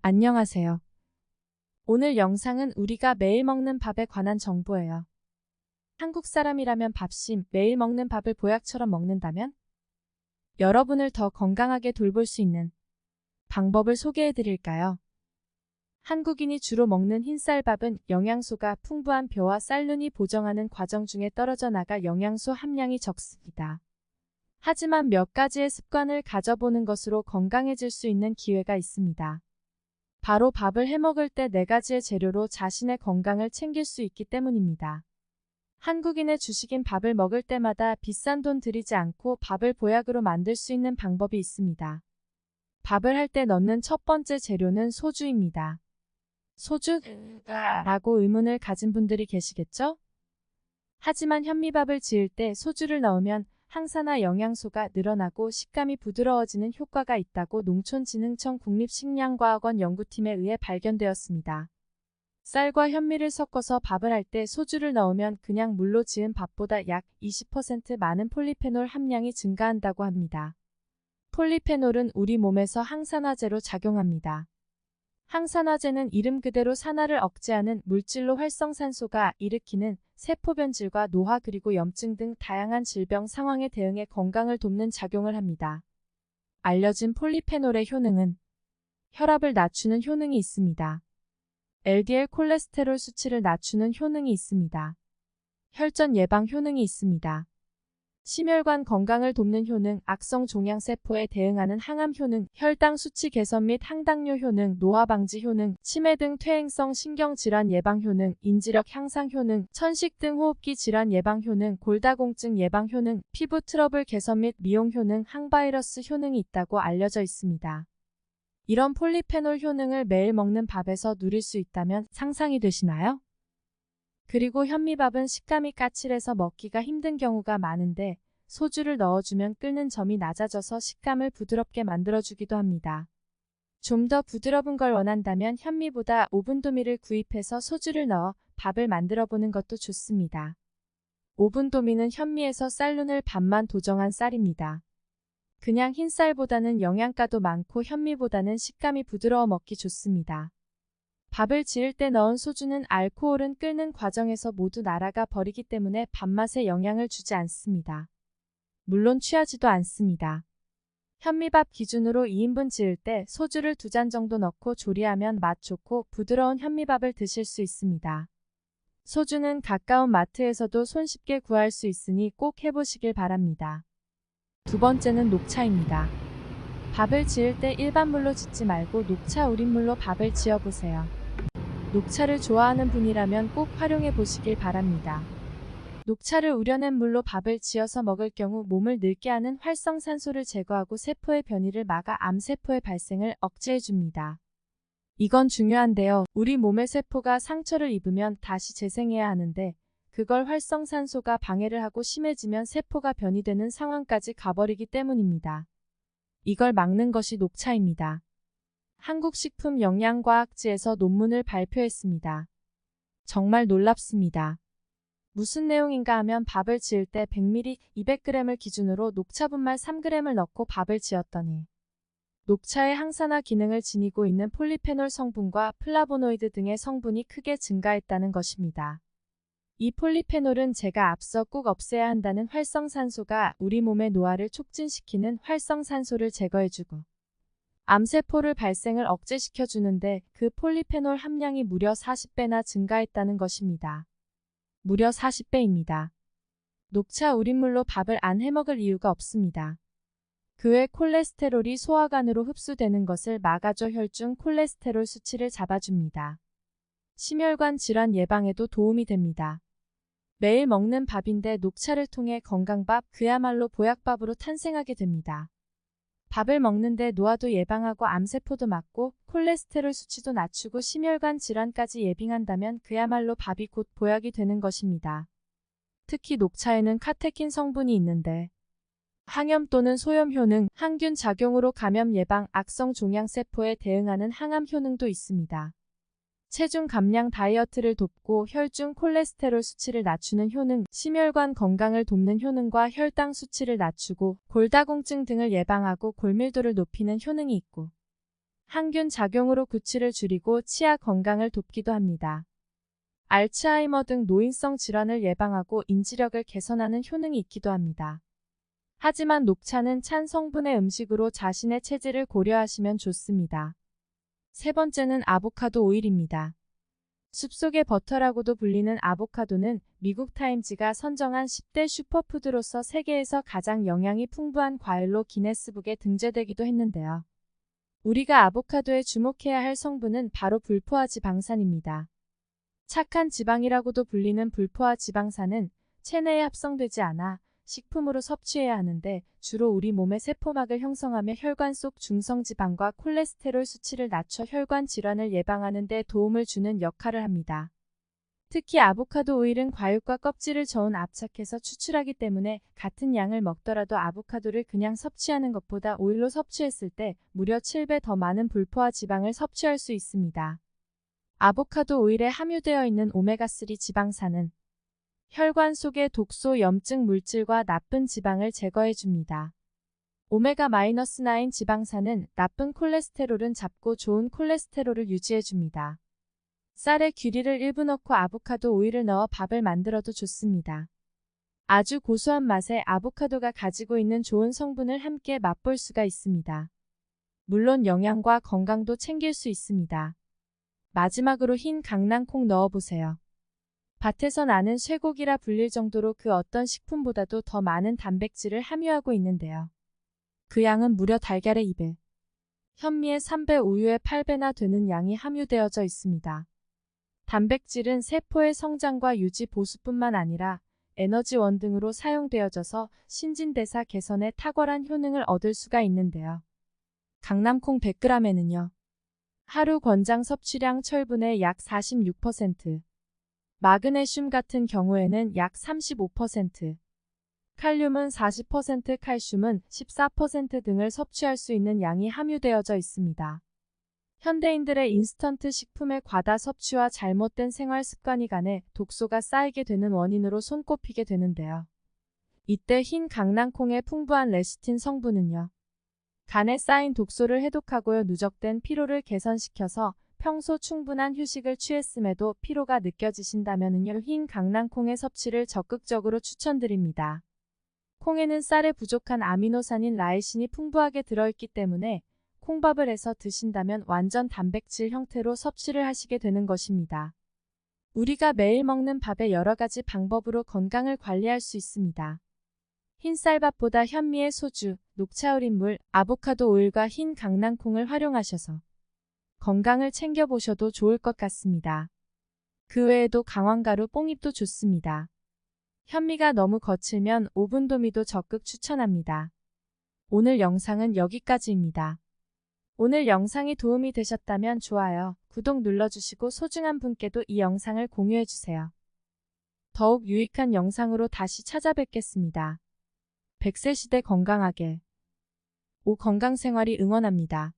안녕하세요. 오늘 영상은 우리가 매일 먹는 밥에 관한 정보예요. 한국 사람이라면 밥심, 매일 먹는 밥을 보약처럼 먹는다면 여러분을 더 건강하게 돌볼 수 있는 방법을 소개해 드릴까요? 한국인이 주로 먹는 흰쌀밥은 영양소가 풍부한 벼와 쌀눈이 보정하는 과정 중에 떨어져 나가 영양소 함량이 적습니다. 하지만 몇 가지의 습관을 가져보는 것으로 건강해질 수 있는 기회가 있습니다. 바로 밥을 해먹을 때 4가지의 재료로 자신의 건강을 챙길 수 있기 때문입니다. 한국인의 주식인 밥을 먹을 때마다 비싼 돈 들이지 않고 밥을 보약으로 만들 수 있는 방법이 있습니다. 밥을 할 때 넣는 첫 번째 재료는 소주입니다. 소주? 라고 의문을 가진 분들이 계시겠죠? 하지만 현미밥을 지을 때 소주를 넣으면 항산화 영양소가 늘어나고 식감이 부드러워지는 효과가 있다고 농촌진흥청 국립식량과학원 연구팀에 의해 발견되었습니다. 쌀과 현미를 섞어서 밥을 할 때 소주를 넣으면 그냥 물로 지은 밥보다 약 20% 많은 폴리페놀 함량이 증가한다고 합니다. 폴리페놀은 우리 몸에서 항산화제로 작용합니다. 항산화제는 이름 그대로 산화를 억제하는 물질로 활성산소가 일으키는 세포변질과 노화 그리고 염증 등 다양한 질병 상황에 대응해 건강을 돕는 작용을 합니다. 알려진 폴리페놀의 효능은 혈압을 낮추는 효능이 있습니다. LDL 콜레스테롤 수치를 낮추는 효능이 있습니다. 혈전 예방 효능이 있습니다. 심혈관 건강을 돕는 효능, 악성 종양세포에 대응하는 항암 효능, 혈당 수치 개선 및 항당뇨 효능, 노화 방지 효능, 치매 등 퇴행성 신경질환 예방 효능, 인지력 향상 효능, 천식 등 호흡기 질환 예방 효능, 골다공증 예방 효능, 피부 트러블 개선 및 미용 효능, 항바이러스 효능이 있다고 알려져 있습니다. 이런 폴리페놀 효능을 매일 먹는 밥에서 누릴 수 있다면 상상이 되시나요? 그리고 현미밥은 식감이 까칠해서 먹기가 힘든 경우가 많은데 소주를 넣어주면 끓는 점이 낮아져서 식감을 부드럽게 만들어주기도 합니다. 좀 더 부드러운 걸 원한다면 현미보다 오븐도미를 구입해서 소주를 넣어 밥을 만들어보는 것도 좋습니다. 오븐도미는 현미에서 쌀눈을 반만 도정한 쌀입니다. 그냥 흰쌀보다는 영양가도 많고 현미보다는 식감이 부드러워 먹기 좋습니다. 밥을 지을 때 넣은 소주는 알코올은 끓는 과정에서 모두 날아가 버리기 때문에 밥맛에 영향을 주지 않습니다. 물론 취하지도 않습니다. 현미밥 기준으로 2인분 지을 때 소주를 2잔 정도 넣고 조리하면 맛 좋고 부드러운 현미밥을 드실 수 있습니다. 소주는 가까운 마트에서도 손쉽게 구할 수 있으니 꼭 해보시길 바랍니다. 두 번째는 녹차입니다. 밥을 지을 때 일반 물로 짓지 말고 녹차 우린 물로 밥을 지어보세요. 녹차를 좋아하는 분이라면 꼭 활용해 보시길 바랍니다. 녹차를 우려낸 물로 밥을 지어서 먹을 경우 몸을 늙게 하는 활성산소를 제거하고 세포의 변이를 막아 암세포의 발생을 억제해 줍니다. 이건 중요한데요. 우리 몸의 세포가 상처를 입으면 다시 재생해야 하는데 그걸 활성산소가 방해를 하고 심해지면 세포가 변이되는 상황까지 가버리기 때문입니다. 이걸 막는 것이 녹차입니다. 한국식품영양과학지에서 논문을 발표했습니다. 정말 놀랍습니다. 무슨 내용인가 하면 밥을 지을 때 100ml 200g을 기준으로 녹차 분말 3g을 넣고 밥을 지었더니 녹차의 항산화 기능을 지니고 있는 폴리페놀 성분과 플라보노이드 등의 성분이 크게 증가했다는 것입니다. 이 폴리페놀은 제가 앞서 꼭 없애야 한다는 활성산소가 우리 몸의 노화를 촉진시키는 활성산소를 제거해주고 암세포를 발생을 억제시켜주는데 그 폴리페놀 함량이 무려 40배나 증가했다는 것입니다. 무려 40배입니다. 녹차 우린물로 밥을 안 해먹을 이유가 없습니다. 그 외 콜레스테롤이 소화관으로 흡수되는 것을 막아줘 혈중 콜레스테롤 수치를 잡아줍니다. 심혈관 질환 예방에도 도움이 됩니다. 매일 먹는 밥인데 녹차를 통해 건강밥, 그야말로 보약밥으로 탄생하게 됩니다. 밥을 먹는데 노화도 예방하고 암세포도 막고 콜레스테롤 수치도 낮추고 심혈관 질환까지 예방한다면 그야말로 밥이 곧 보약이 되는 것입니다. 특히 녹차에는 카테킨 성분이 있는데 항염 또는 소염 효능, 항균 작용으로 감염 예방, 악성 종양세포에 대응하는 항암 효능도 있습니다. 체중 감량 다이어트를 돕고 혈중 콜레스테롤 수치를 낮추는 효능, 심혈관 건강을 돕는 효능과 혈당 수치를 낮추고 골다공증 등을 예방하고 골밀도를 높이는 효능이 있고 항균 작용으로 구취를 줄이고 치아 건강을 돕기도 합니다. 알츠하이머 등 노인성 질환을 예방하고 인지력을 개선하는 효능이 있기도 합니다. 하지만 녹차는 찬 성분의 음식으로 자신의 체질을 고려하시면 좋습니다. 세 번째는 아보카도 오일입니다. 숲속의 버터라고도 불리는 아보카도는 미국 타임지가 선정한 10대 슈퍼푸드로서 세계에서 가장 영양이 풍부한 과일로 기네스북에 등재되기도 했는데요. 우리가 아보카도에 주목해야 할 성분은 바로 불포화 지방산입니다. 착한 지방이라고도 불리는 불포화 지방산은 체내에 합성되지 않아 식품으로 섭취해야 하는데 주로 우리 몸의 세포막을 형성하며 혈관 속 중성지방과 콜레스테롤 수치를 낮춰 혈관 질환을 예방하는 데 도움을 주는 역할을 합니다. 특히 아보카도 오일은 과육과 껍질을 저은 압착해서 추출하기 때문에 같은 양을 먹더라도 아보카도를 그냥 섭취하는 것보다 오일로 섭취했을 때 무려 7배 더 많은 불포화 지방을 섭취할 수 있습니다. 아보카도 오일에 함유되어 있는 오메가3 지방산은 혈관 속의 독소 염증 물질과 나쁜 지방을 제거해 줍니다. 오메가-9 지방산은 나쁜 콜레스테롤은 잡고 좋은 콜레스테롤을 유지해 줍니다. 쌀에 귀리를 일부 넣고 아보카도 오일을 넣어 밥을 만들어도 좋습니다. 아주 고소한 맛에 아보카도가 가지고 있는 좋은 성분을 함께 맛볼 수가 있습니다. 물론 영양과 건강도 챙길 수 있습니다. 마지막으로 흰 강낭콩 넣어보세요. 밭에서 나는 쇠고기라 불릴 정도로 그 어떤 식품보다도 더 많은 단백질을 함유하고 있는데요. 그 양은 무려 달걀의 2배, 현미의 3배, 우유의 8배나 되는 양이 함유되어져 있습니다. 단백질은 세포의 성장과 유지 보수뿐만 아니라 에너지원 등으로 사용되어져서 신진대사 개선에 탁월한 효능을 얻을 수가 있는데요. 강낭콩 100g에는요. 하루 권장 섭취량 철분의 약 46%, 마그네슘 같은 경우에는 약 35%, 칼륨은 40%, 칼슘은 14% 등을 섭취할 수 있는 양이 함유되어져 있습니다. 현대인들의 인스턴트 식품의 과다 섭취와 잘못된 생활 습관이 간에 독소가 쌓이게 되는 원인으로 손꼽히게 되는데요. 이때 흰 강낭콩의 풍부한 레시틴 성분은요. 간에 쌓인 독소를 해독하고요. 누적된 피로를 개선시켜서 평소 충분한 휴식을 취했음에도 피로가 느껴지신다면요. 흰 강낭콩의 섭취를 적극적으로 추천드립니다. 콩에는 쌀에 부족한 아미노산인 라이신이 풍부하게 들어있기 때문에 콩밥을 해서 드신다면 완전 단백질 형태로 섭취를 하시게 되는 것입니다. 우리가 매일 먹는 밥의 여러 가지 방법으로 건강을 관리할 수 있습니다. 흰 쌀밥보다 현미의 소주, 녹차 우린 물, 아보카도 오일과 흰 강낭콩을 활용하셔서 건강을 챙겨보셔도 좋을 것 같습니다. 그 외에도 강황가루 뽕잎도 좋습니다. 현미가 너무 거칠면 오븐도미도 적극 추천합니다. 오늘 영상은 여기까지입니다. 오늘 영상이 도움이 되셨다면 좋아요, 구독 눌러주시고 소중한 분께도 이 영상을 공유해주세요. 더욱 유익한 영상으로 다시 찾아뵙겠습니다. 100세 시대 건강하게. 오 건강생활이 응원합니다.